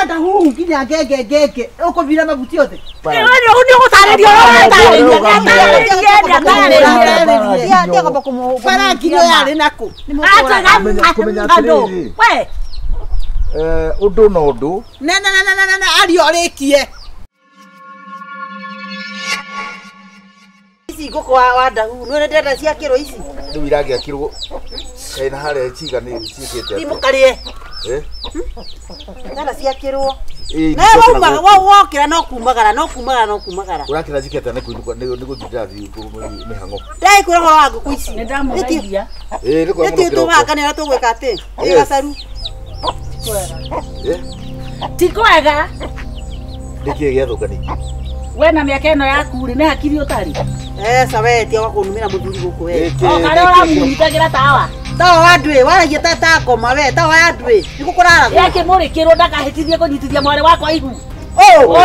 wanda huhu nginya ngenge uko vira mabuti yothe wewe ndio gutarerio ya ndio kaba kumu para kilo yari nako we undu no undu na ari orikie ici ngoko wanda huhu no ndenda cia kiro ici riu iragia kirwo kaina hare chiga ni ciikite imukarie ndenda cia kirwo na wokira no kumagara urakira jikete ni kuinuka ni guthira thi mihango dai kura wa nguku ici ni ndamugeithia ni kwa muno tu waka ni tugwika ati igacaru tikwega ndikie giathukani we na miaka ino yaku ri ni hakiri utari sawe tia wakunumira muthuri guku we kare uramunyitagira tawa tawa ndwe waragia ta koma we tawa ndwe nikukurara yake muri kiro ndakahitithie kunyitithia mwari wakwa ihu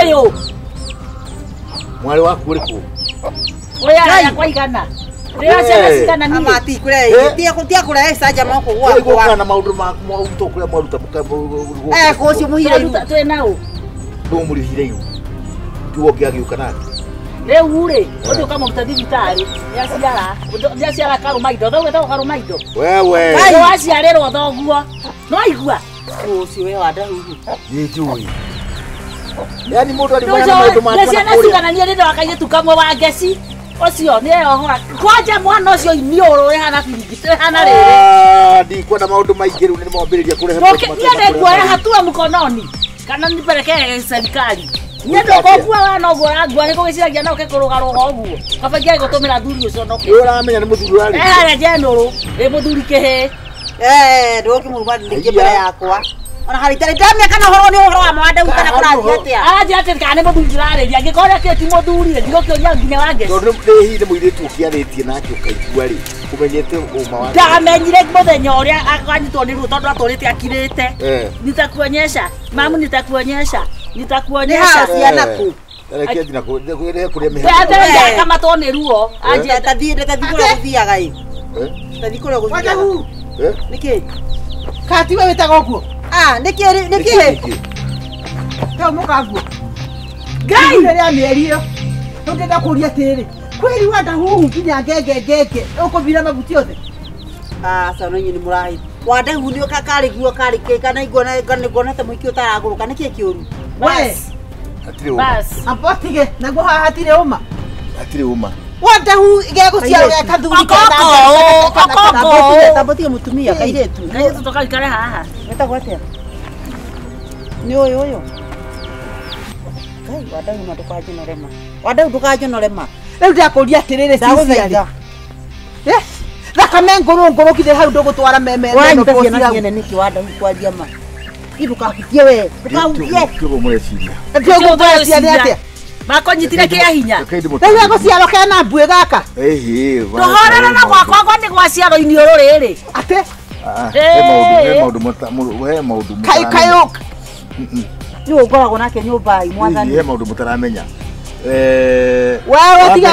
uyu mwari waku uri ku oya yakwa igana ria ciana cigana ni amati kure tia kure saja mako gwa na maundu maku mauto kure mwaruta kucio muhire twe nao ndumurihire ihu tuwo giagiuka nake riu ri uthi kama mutadhibitari yaciara karumaindo thau getago karumaindo wewe ndio waciarirwo thoguo no igua ucio we wanda huhu yitui yani mundu ali mwana maundu maku ciana cigananie rindu wakaitu kamwe wa ngeci ucio ni ehohora kwanja mwana ucio iniuru hana biringite hana riri ndikwenda maundu maingi riu ni mwambiriria kurehe niende nguoya hatua mkononi kana nipelekee serikali niende kokua wana ogora ngua niko giciragia no kekuruga roho guo kabangia gutumira thuri ucio no uramenya ni muthuri wari jenuru muthuri kihe ndoki muruma ndike mbere yakwa ona haritari ndamia kana horo ni horo wa mwanda ukana kurathi atia aje ati kana muthuri ndirareria ngikora ke ti muthuri ngiko kionya nginya wange ndo ndehi ni muiretu ukiaritie nake ukaigua ri umenyete uma wake ndamenyire muthenya uria akanyitwo ni ruo tondu aturite akirite nitakuonyesha mamu nitakuonyesha ciana ku reke thina kuria mihe ya kama tone ruo aje tathie kure guthiaga i tathie kure guthiaga niki kati we witaga guo niki tao mukaguo gai ria mierio ndenda kuria tiri kweli wanda huhu nginya ngenge uko vira mabuti yothe sana nyini murahi wanda huhu ni kakari guo kari kana igona ta mwiki utaraguruka niki kiuru we atire uma bas apotige nago hatire uma atire uma wanda huhu gegucia ya kathuri kana tabotie mutumia kairetu tutoka ikare haha metagwatia ni oyo kai wanda ndukaje norema riu ndakuria atiriri ciciari thakame nguru kithire hau ndugutwara meme no posira niki wanda kwaria ma irukahutie we rukahutie kibo mweciria ndio gweciria atia makonyitire kia hinya riu aguciaro kena mbue gaka ndohorera na gwakwa ni gwaciaro iniuru riri ate he maundu kayo ni ukoragwo nake nyumba imwathani he maundu mutaramenya wewe tiga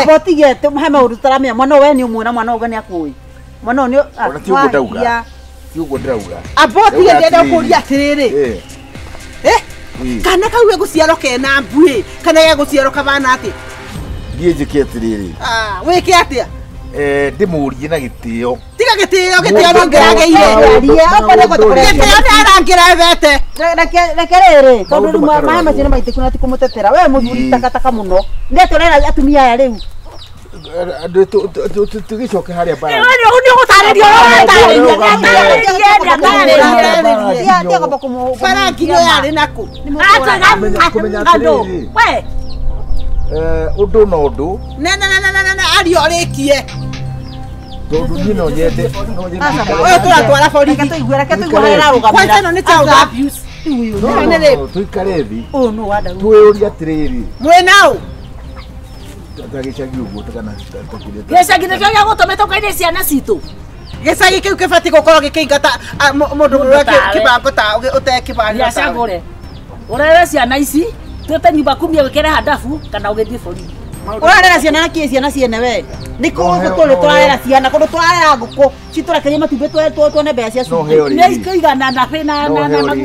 botige he maundu taramenya mwana we ni umwe na mwana ugani akui mwana ni tiugo ndauga tiugo ndauga abotige ndenda kuria atiriri kana kauwe guciaro kena mbui kana ge guciaro kabana ati thie njike atiriri wike atia ndimurie na gitio tiga gitio no ngirageire apane gutore gitio ndarangira vete rekerere tondu mahe macine maite kuna tikumutetera we muthuri takataka muno ndetorera atumia ya riu tugicoke haria bara wewe ndio gutarerio ya kaba kumu para kilo yari nako we undu no undu na ari orikie tondu nyino nyende oyo turatwara borithi tuigua harira rugamira kwanza no ni child abuse tuikare thi no wanda tuiuria atiriri mwenao ndagicagi uguo takana gicagire kio gutumete ukaine ciana citu gicagi kiu kibati gukorwo gikingata mundu kibango ta utekibani yacagure urere ciana ici twete nyumba kumia wikere hadafu kana ugithie borithi Urarera ciana na kie ciana ciene we. Niko tole twarera ciana kondo twarera nguku citurekerie matumbe twone mbeca cia No heo Nĩ ikaigana na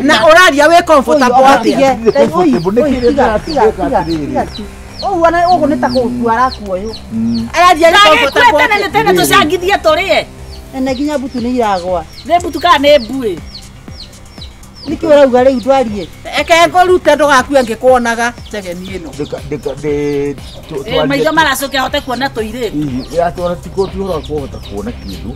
na uraria we comfortable atige. Wana ugu nĩ ta gũtwara kuoyo. Arathia nĩ comfortable. tene tũcangithie tũrĩe. Ene nginya mbutu nĩ iragwa. Nĩ mbutu kana nĩ mbuĩ. Niki urauga riu ndwarie. Eke ngorute ndugakue ngikuonaga cegeni ino. Maitho maracoke ahote kuona tũirĩtu. Ya twara tiko tuhora kuhota kuona kindu.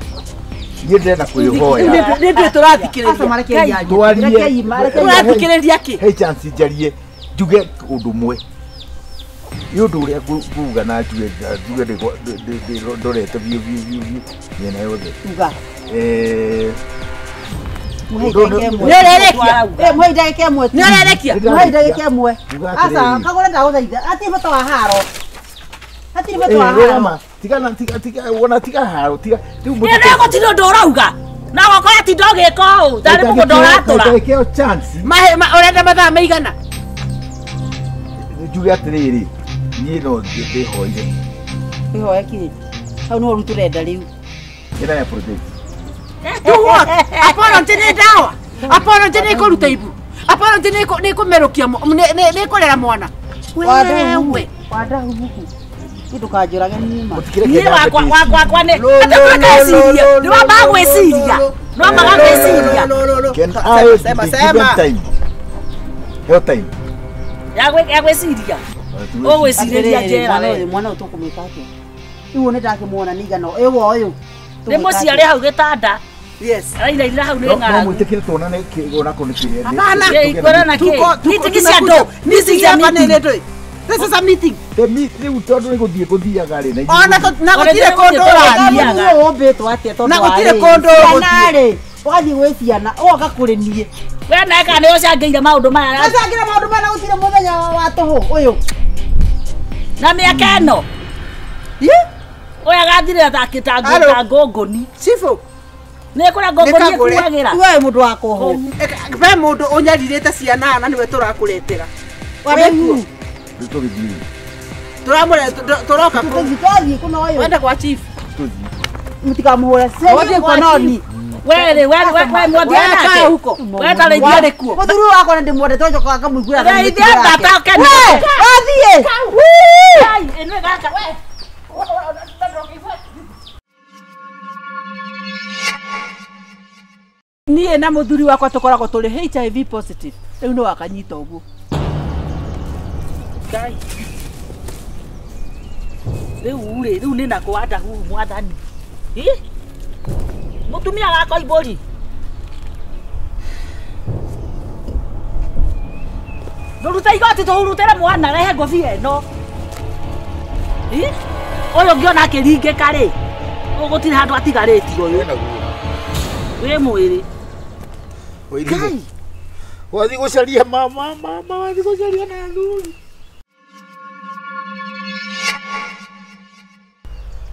Niĩ ndĩrenda kwĩhoya. Nĩ ndĩ tũrathikĩrĩria. Aca marekeria. Tũrathikĩrĩria kĩ? He chance njarie njuge ũndũ mwe. Nĩ ũndũ ũrĩa nguga na njuge ndorete biũ mĩena yothe. Uga. Mwendeke mwe. Nĩũrerekia. Mwendeke mwe. Aca kagore ndagũthaitha. Ati bata wa haro. Ati bata wa haro. Tiga wona tiga haro tiga. Nĩ gũtirĩ ũndũ ũrauga. Na gũkorwo ati ndogĩka ũũ. Tarĩ mũgũnda ũratũra. Rekeo chance. Ũrenda mathaa maigana? Njuge atĩrĩrĩ. Niĩ no ndĩhoire. Ihoya kĩ? Hau no rutũrenda rĩu. Ĩra ya project. Do what? Apology nĩ dawa. Apology nĩ kũruta ibu. Apology nĩ kũmerũkia nĩ kũrera mwana. Wewe. Wada huku. Kitu kanjũrage nima. Niĩ wakwa nĩ. Atakaciria. Nĩ wambaga gwĩciria. Nĩ wambaga gwĩciria. Sema. Heo time. Ya gwĩciria. Ũgwĩcirĩria njera we. Mwana ũtũkũmĩka atĩa? Rĩu nĩ ndakĩmuona nĩigana ũyũ. Nĩ mũciare hau gĩtanda. Yes. Arairaira hau nĩ ng'aragu. No mwĩtĩkĩre tuonane kĩgona kũnĩ kĩrĩa. Hapana. Ikora kĩ? Meeting cia andũ. Meeting cia meeting. This is a meeting. The meeting rĩu tondũ nĩ gũthiaga rĩ. Ona na gũtirĩ kũndũ ũrathiaga. Ũmbĩtwo atĩa tondũ na gũtirĩ kũndũ ũgũthiĩ. Ũgathiĩ gwĩ ciana, ũgoka kũrĩ niĩ. We nawe kana nĩ ũcangĩire maũndũ maya. Ũcangĩire maũndũ maya na gũtirĩ mũthenya wa tũhũ ũyũ. Na mĩaka ĩno. Oya gathire atakĩta ngũngũni. Cifu. Nĩ kũrĩa ngũngũni ĩkuagĩra. Wewe mũndũ wa kũhũ. Ve mũndũ ũnyarirĩte ciana na nĩwe tũrakũretera. Warĩkuo. Tũgĩthiĩ. Tũroka tũthiĩ kuna ũyũ. Wenda kwa chief. Mtikamũhũra. Wothiĩ kwa noni. Wewe mwathiana nake huko. Wewe tarĩithia kuo. Mũthuri wakwa nĩ ndĩmwendete ũcoka akamũiguĩra. Ndeithia tata kene. Wathiĩ. Ai, ĩnwe gaka we. Niĩ na mũthuri wakwa tũkoragwo tũrĩ HIV positive. Rĩu nĩ wakanyita ũguo. Ngai. Rĩu nĩ na kwanda huu mwathani. Mũtumia gakwa ibori. Ndũruta igoti tũhurutĩre mwana rehe ngobia ĩno. Ũyũ ngĩona akĩringĩka rĩ. Gũtirĩ handũ atigarĩtio ũyũ. Wĩ mwĩrĩ. Ngai. Wathiĩ gũcaria mama wathiĩ gũcaria na thuri.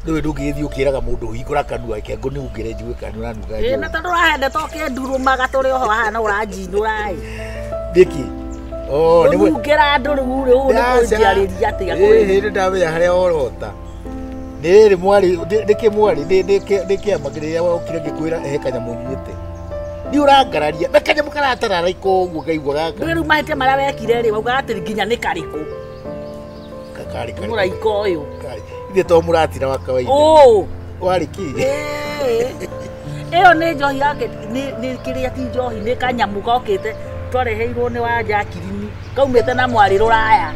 Rĩu ndũngĩgĩthiĩ ũkĩraga mũndũ ũhingũra kanua ake ngo nĩ ungĩre njue kanua nuga. Na tondũ ũrahende toke ndurumaga tũrĩ oho hana ũranjinũra ĩ. Ndĩki. Nĩ ungĩra andũ rĩu nĩ kũnjiarĩria atĩa kũrĩ. Nĩ ndamenya harĩa orota. Nĩ mwari ndĩkĩ mwari ndĩkĩama kĩrĩa wokire ngĩkwĩra ehe kanyamũ nyuĩte. Nĩ ũrangararia na kanyamũ karatararaika ũguo ngaigua gaka. Rĩu mahĩtia marĩa wekire rĩ wauga atĩ nginya nĩ karĩkũ. Kakari mũraika ũyũ. Ithe to mũratina wa kawaida. Warĩ ki. Ĩyo nĩ njohi yake nĩ kĩrĩa ti njohi nĩ kanyamũ gokĩte twareheirwo nĩ wa Jakirini kaumĩte na mwarĩ rũraya.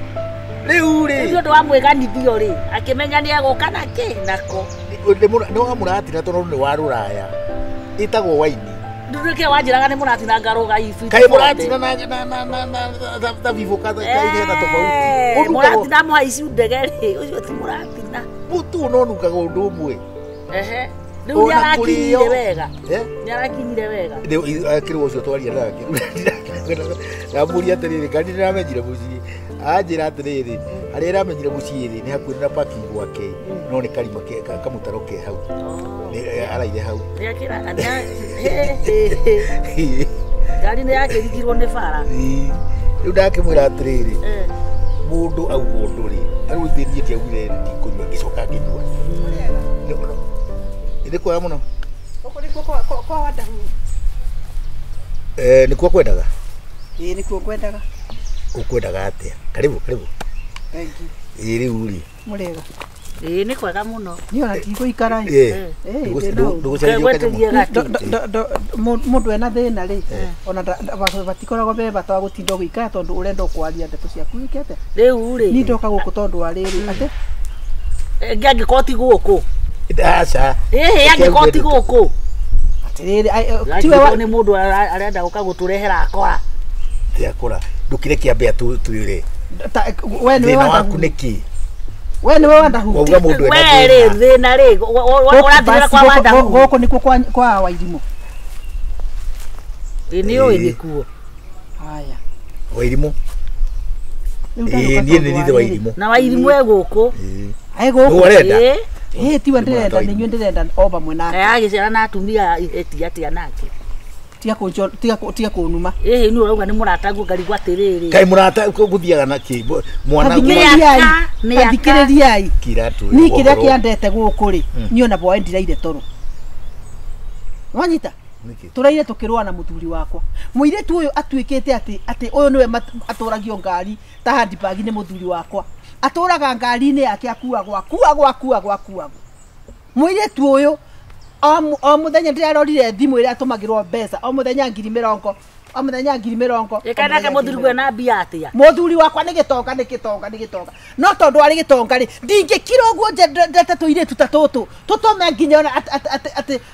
Rĩu rĩ. Nĩ ũndũ wa mwĩganithio rĩ akĩmenya nĩ agũka nakĩ nako. Nĩ wa mũratina tondũ nĩ wa rũraya. Ĩtagwo waini. Ndũrĩke wanjĩraga nĩ mũratina ngaroga ibu. Kaĩ mũratina na vivo kaigana tofauti. Mũratina mũhaici ndege rĩ ũcio ti mũratina. Mũtu no nukaga ũndũ ũmwe. Ehe. Rĩu nĩarakinyire wega. Nĩarakinyire wega. Akĩrwo ũcio twaria nake. Ndamũria atĩrĩrĩ kandi nĩramenyire mũciĩ. Anjĩra atĩrĩrĩ harĩa ĩramenyire mũciĩ rĩ nĩ hakuhĩ na parking gwake no nĩ karima kamũtaro ke hau. Araire hau. Ngari nĩ yakĩrigirwo nĩ bara. Rĩu ndakĩmwĩra atĩrĩrĩ mundu au mundu ri aru thirie ti augire ndikunywa gicoka ngĩnyua nĩ kwega mũno kwa wadahu nĩ kwa kwendaga nĩ kuo kwendaga ukwendaga atĩa karibu thank you rĩu ri mũrega nĩ kwega mũno niĩ ona ndigũikara mũndũ ena thĩna rĩ ona batikoragwo be bata wa gũtinda gũikara tondũ ũrenda kwaria ndeto ciaku wĩkĩte rĩu rĩ niĩ ndoka gũkũ tondũ wa rĩrĩ atĩ angĩkorwo ti gũkũ aca angĩkorwo ti gũkũ atĩrĩrĩ tiwe nĩ mũndũ arenda gũka gũtũrehera akora tiakora ndũkire kĩambĩa twĩre we nĩwe waku nĩkĩ we nĩwe wandahu wauga mũndũ we rĩ thĩna rĩ ũrathira kwa wandahu gũkũ nĩkuo kwa Wairimũ nĩ ũĩ nĩkuo haya Wairimũ niĩ nĩ thithe Wairimũ na Wairimũ gũkũ gũkũ ũrenda tiwe ndĩrenda nĩ inyuĩ ndĩrenda o vamwe nake agĩciara na atumia eti atĩa nake tiga kũnuma nĩ ũrauga nĩ mũrataguo ngarigwo atĩrĩrĩ kaĩ mũrata gũthiaga na kĩ mwana thikĩrĩriai kiratũ niĩ kĩrĩa kĩandete gũkũ rĩ niĩ ona bwaĩ ndiraire toro wanyita tũraire tũkĩrũa na mũthuri wakwa mũirĩtu ũyũ atuĩkĩte atĩ ũyũ nĩwe atũragio ngari ta handbag nĩ mũthuri wakwa atũraga ngari-inĩ yake akuagwo mũirĩtu ũyũ o muthenya ndirarorire thimũ ĩrĩa atũmagĩrwo mbeca o muthenya 20,000 o muthenya 20,000 ĩkanake mũthuri gwe na mbia atĩa mũthuri wakwa nĩ gĩtonga no tondũ arĩ gĩtonga rĩ ndingĩkira ũguo ndete tũirĩtu ta tũtũ tũtũme nginya ona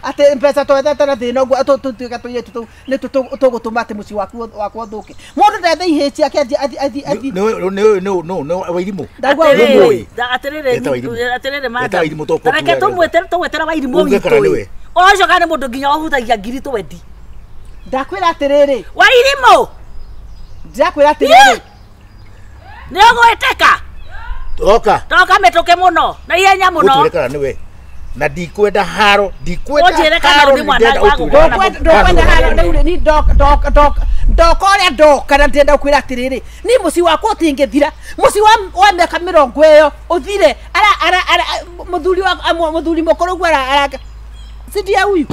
atĩ mbeca twethete na thĩna ũguo tũtuĩka tũirĩtu tũu nĩ tũgũtũma atĩ mũciĩ wakwa ũthũke mũndũ ndethe ihĩ ciake athi no Wairimũ atĩrĩrĩ reke tũgwetera Wairimũ witũ ũcio kana nĩ mũndũ nginya ũhutagia ngiri twendi ndakwĩra atĩrĩrĩ Wairimũ ndakwĩra atĩrĩrĩ nĩ ũgwĩtĩka toka mĩtũke mũno na ihenya mũno ũtũrekana nĩwe na ndikwenda haro ũnjĩre kana ũrĩ mwana wa ndokwenda haro rĩu ni ndoka ũrĩa ndoka na ndĩrenda kwĩra atĩrĩrĩ ni mũciĩ wakwa ũtingĩthira mũciĩ wa mĩaka 20 ĩyo ũthire mũthuri mũkũrũ guo sindia huyu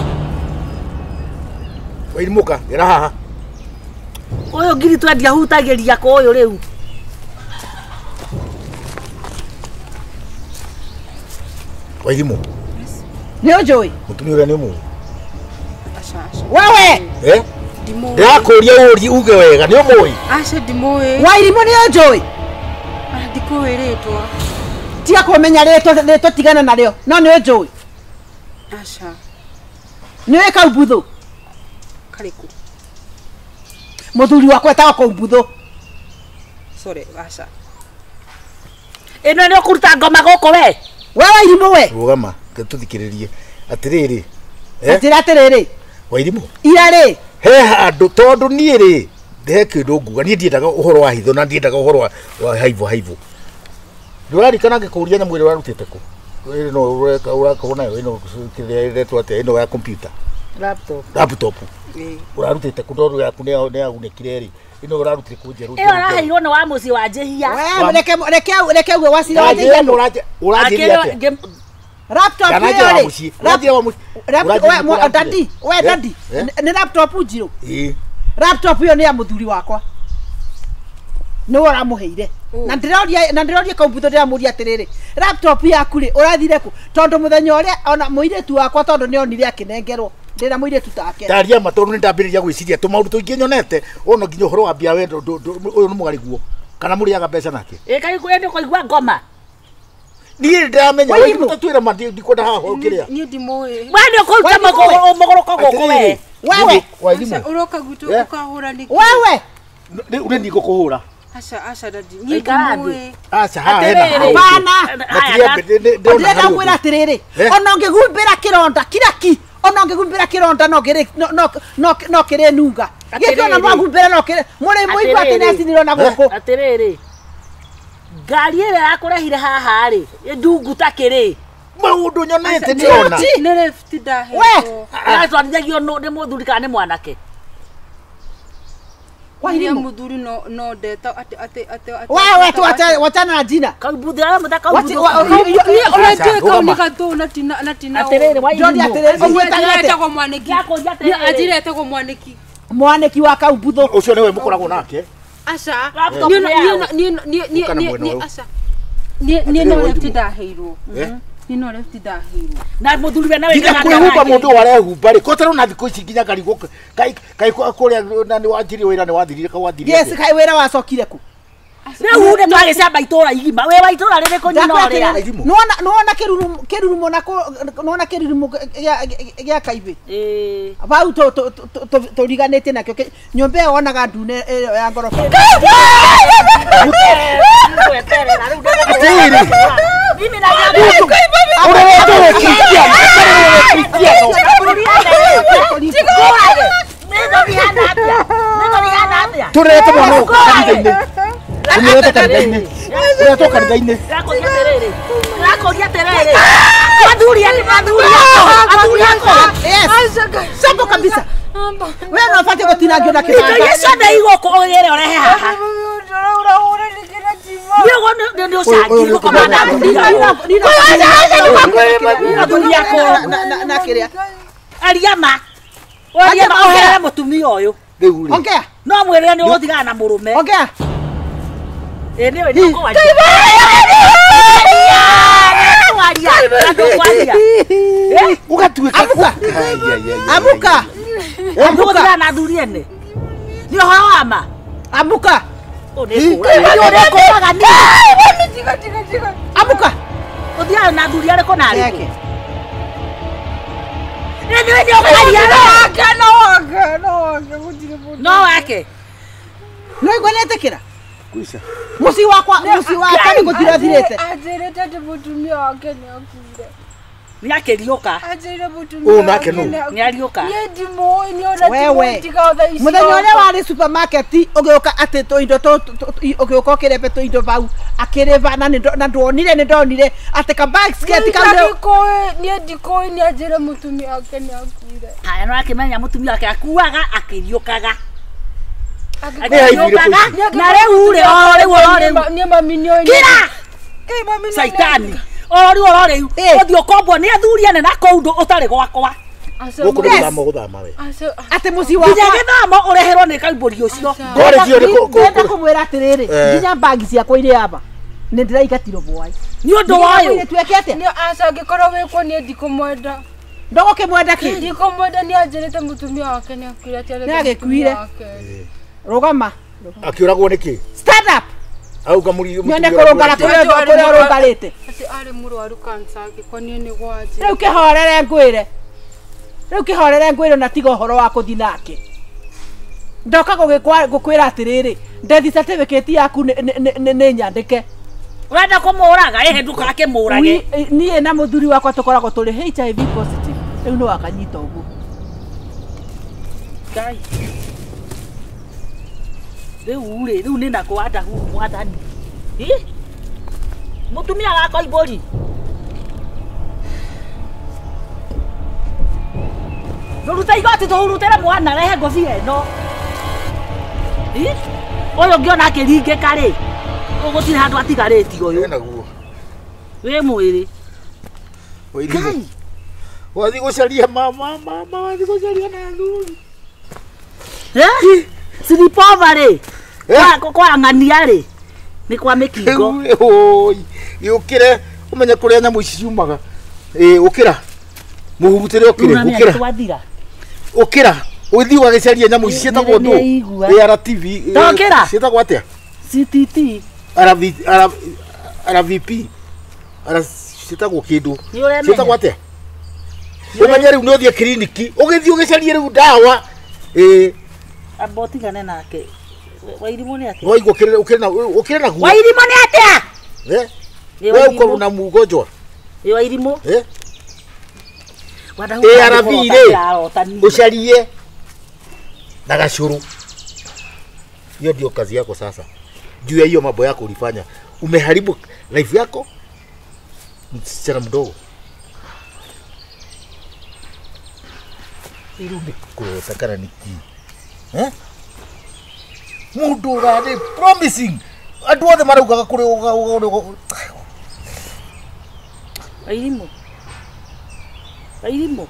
Wairimũka gera haha ũyũ ngiri twendi ahutagĩria kũ ũyũ rĩu Wairimũ nĩ ũnjũĩ mũtumia ũrĩa nĩ ũmũĩ wewe ndĩrakũria ũri uge wega nĩ ũmũĩ aca ndimũĩ Wairimũ nĩ ũnjũĩ ndikũĩ rĩtwa tiga kũmenya rĩtwa tigana narĩo no nĩ ũnjũĩ aca nĩwĩ Kaumbuthu karĩkũ mũthuri wakwa etagwo Kaumbuthu sorry aca ĩno nĩ ũkũruta ngoma gũkũ we Wairimũ we rũgama tũthikĩrĩrie atĩrĩrĩ atĩrĩrĩ Wairimũ ira rĩ he handũ tondũ niĩ rĩ he kĩndũ nguga niĩ ndiendaga ũhoro wa hitho na ndiendaga ũhoro wa haivũ ndũrarikana ngĩkũria nyamũ ĩrĩa warutĩte kũ ĩno ũrakorwo nayo ĩno kĩrĩa ĩretwo atĩa ĩno ya computer laptop ũrarutĩte kũ ndoro yaku nĩ yagunĩkire rĩ ĩno ũrarutire kũ njerũ ĩyo araheirwo nĩ wa mũciĩ wa njĩhia reke uwe wacira wa njĩhia ũranjĩria atĩa laptop ĩyo rĩ dadi nĩ laptop njirũ laptop ĩyo nĩ ya mũthuri wakwa nĩwe ũramũheire na ndĩroria Kaumbuthu ndĩramũria atĩrĩrĩ laptop yaku rĩ ũrathire kũ tondũ mũthenya ũrĩa ona mũirĩtu wakwa tondũ nĩ onire akĩnengerwo ndĩna mũirĩtu take ndaria ma tondũ nĩ ndambĩrĩria gwĩciria tũmaũndũ tũingĩ nyonete ona nginya ũhoro wa mbia wendo ũyũ nĩ mũgariguo kana mũrĩaga mbeca nake kaĩ kwenda kũigua ngoma niĩ ndamenya tũtwĩra ma ndikwenda haha ũkĩrĩa niĩ ndimũĩ we nĩ ũkũruta mũgũrũko gũkũ we wewe Wairimũ ũroka gwitũ ũkahũra nĩ wewe rĩu nĩ ngũkũhũra aca dadi niĩ ndimũĩ aca haha hena hapana ndĩrenda kwĩra atĩrĩrĩ ona ũngĩhumbĩra kĩronda kiraki ona ũngĩhumbĩra kĩronda no kĩrĩ nunga gĩkĩ ona mwahumbĩra no kĩrĩ mũrĩ mũigua atĩ nĩ acinirwo na gũkũ atĩrĩrĩ ngari ĩrĩa yakũrehire haha rĩ ndungu ta kĩrĩ maũndũ nyonete nĩona nĩ left ndahetwo aratwarithagio nĩ mũthuri kana nĩ mwanake Wairimu. Muthuri no ndeta ate. Wewe tu wachana na jina. Kaubudhira mtaka Wachi- ubudhira. Unajua kama nikatu na tina. Aterere Jodi wairimu. aterere Omwetagete kwa mwaniki. Yako jaterere. Ajirete kwa mwaniki. mwaneki wa kaubutho. Ucio niwe mukoragwo nake. Asha. Laptop Ni Ukana mwena uyu. Asha. Ni no left ndaheirwo. Eh? Ni no left ndaheirwo. Na muthuri nawe Nginya kwĩhumba mũndũ warehumba rĩ kotero na thikũ ici nginya karigũ kai kũrĩa na nĩ wanjiri wĩra nĩ wathirire ka wathirire Yes, kai wera wacokire ku. Rĩu ude twagĩcamba itũra igima. We wa itũra rĩrĩkũ nyina ũrĩa. Nuona kirurumo nuona kirurumo gya kaibe. Bau to riganete nakyo nyombe yonaga ndune ya ngorofa. Mimi na turete mwana ũyũ kanitha-inĩ umurete kanitha-inĩ uretwo kanitha-inĩ Yes. Sambo kabisa. Wewe unafanya kutinagio na kibanda. Ndio igoko ogere orehe haha. Ndio ushangirwo komanda na kiria. Ariama. Ariama ohere mutumia uyu. rĩu rĩ Ongea. No mwirire ni uthigana na murume. Ongea. Niwe ni kwaria. ũgatuĩka Amuka. Amuka. Amuka na thuri ene. Ni ho ama. Amuka. Urekoraga ni. Amuka. Uthia na thuri ariko na ariko. Yake. Niwe ni okaria. No wake. No igwenete kira. kuisha Musi wakwa ni gutirathirete. Ajirete ati mutumia wake ni akure. Ni akiriuka. Ajire mutumia. nake no. Ni ariuka. Ni ndimo ni ona Wewe. tiga ici. Muthenya uria wari supermarket ugiuka ati to indo to ugiuka kirepe to indo bau akireva na ndonire ni ndonire ati ka bag skirt ka Ni ndiko ni ajire mutumia wake ni akure. Haya no akimenya mutumia wake akuaga akiriukaga. Na rĩu rĩ o rĩu Ni mami ni oni. kira Ke mami ni. saitani o rĩu ũthiũ kombwo nĩ athuri ane na kũndũ ũtarĩ gwakwa gũkũ nĩ gũthama gũthama we ati musi nginya wakwa gĩthamo ũreherwo nĩ kaimbũri ũcio ngorethio nĩ ndenda kumwira atiriri nginya bag ciakwa iri aba ni ndiraikatirwo bwai nĩ ũndũ wa ũyũ twekete Ni aca ngikoro wekwo ni ndikumwenda. ndogo kimwenda ki Ndikumwenda ni ajirete mutumia wake ni akure ati Ni agĩkuire. rugama akĩũragwo nĩkĩ stand up auga mũri nyone kurungara kuria urungarite Ati ari murwaru kansa ngikwo ni ni gwaje. riu kihorere ngwire na tiga horo wa kuthi nake ndoka gukwira atiriri death certificate yaku ni nyandike ũrenda kũmũraga ehe ndũgakĩmũrage niĩ na mũthuri wakwa tũkoragwo tũrĩ HIV positive rĩu nĩ wakanyita ũguo Ngai rĩu nĩ nakũ adahu mwathani mũtumia gakwa ibũri rũruta igoti tũhurutĩre mwana rehe ngũbia ĩno ũyũ ngĩona akĩringĩka rĩ gũtirĩ handũ atigarĩti ũyũ naguo wĩ mwĩrĩ Ngai wathi gũcaria mama wathi gũcaria na thuri Silipova rĩ kwa ng'ania rĩ nĩ kwa mĩkingo oi yũkĩre ũmenye kũrĩa nyamũ ici ciumaga ũkĩra mũhurutĩre ũkĩre ũkĩra ũthiĩ ũgagĩcaria nyamũ ici ciĩtagwo ndũ ARTV ciĩtagwo atĩa CTT RVP ciĩtagwo kĩndũ Nĩũremenya. ciĩtagwo atĩa ũmenye rĩu nĩ ũthiĩ kiriniki ũgĩthiĩ ũgĩcarie rĩu ndawa abotigane nake Wairimũ nĩ atĩa waigua ũkĩre naguo Wairimũ nĩ atĩa wewe uko na mgonjwa Wairimũ ARV rĩ ucarie na gacuru. Hiyo ndio kazi yako sasa. Juu ya hiyo mambo yako ulifanya, umeharibu life yako msichana mdogo. Irudi kutakana niki mundu rani promising andu othe maraugaga kuri Airimo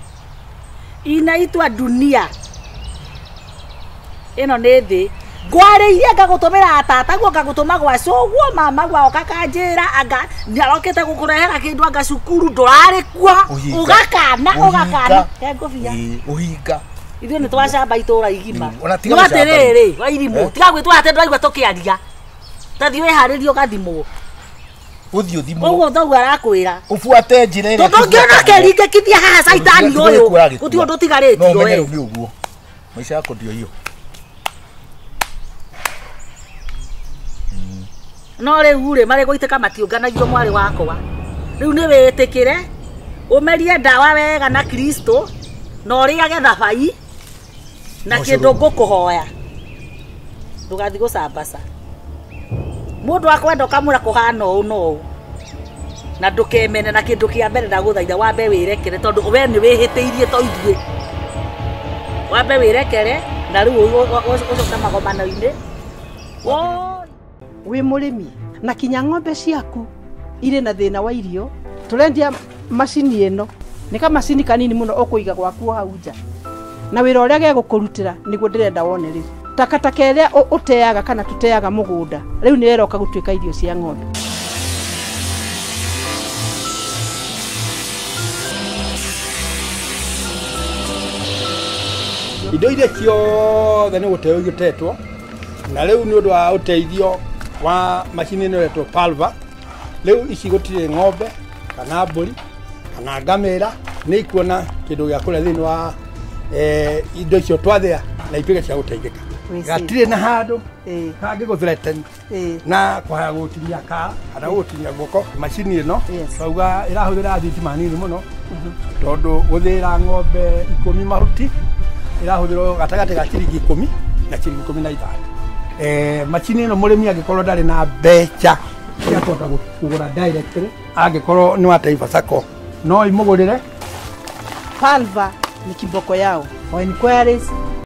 inaitwa dunia ino nĩ thĩ ngwarĩirie ngagutumira atata guo ngagutuma gwa coguo mama gwao kakanjira anga nĩarokete gũkũrehera kĩndũ anga cukuru ndũrarĩ kwa ũgakana ngũbia uhinga ithuĩ nĩ twacamba itũra igima no atĩrĩrĩ Wairimu tiga gwĩtwo atĩ ndũraigua tũkĩaria tathi wĩharĩrie ũgathimwo uthio thimo ũguo thoguo arakwĩra ufuate njĩra ĩrĩa tũngĩona kĩringĩkithia haha caitani ũyũ gũtirĩ ũndũ ũtigarĩtio we nĩ ũguo maisha yako ndio hiyo no rĩu marĩ gũitĩka matiũnganagio mwarĩ wakwa rĩu nĩ wĩtĩkĩre ũmerie ndawa wega na Kristo na ũrĩage thabai na kĩndũ ngũkũhoya ndũgathi gũcambaca mũndũ akwenda ũkamũra kũhana ũũ no na ndũkemene na kĩndũ kĩa mbere ndagũthaitha wambe wĩrekere tondũ we nĩ wĩhĩtĩirie to ithuĩ wambe wĩrekere na rĩu ũcoka magomano-inĩ wi mũrĩmi na kinya ng'ombe ciaku irĩ na thĩna wa irio tũrendia macini ĩno nĩ kamacini kanini mũno ũkũiga gwaku hau nja na wĩra ũrĩa gegũkũrutĩra nĩguo ndĩrenda wone rĩu takataka ĩrĩa ũteaga kana tũteaga mũgũnda rĩu nĩ weroka gũtuĩka irio cia ng'ombe indo iria ciothe nĩ gũteo igĩtetwo na rĩu nĩ ũndũ wa ũteithio wa macini ĩno ĩretwo Palva rĩu ici gũtirĩ ng'ombe kana mbũri kana ngamĩra nĩ ikuona kĩndũ gĩa kũrĩa thĩinĩ wa indo icio twathĩa na ituĩke cia gũteithĩka gatirĩ na handũ kangĩgũthreateni na kwaya gũtinia kana gũtinia guoko macini ĩno twauga ĩrahũthĩra thitima nini mũno tondũ gũthĩra ng'ombe 10 mahuti ĩrahũthĩrwo gatagatĩ ga ciringi 10 na ciringi 15 macini ĩno mũrĩmi angĩkorwo ndarĩ na mbeca cia kũhota kũgũra directly angĩkorwo nĩ wa Taifa Sacco no imũgũrĩre Palva ni kiboko yao for inquiries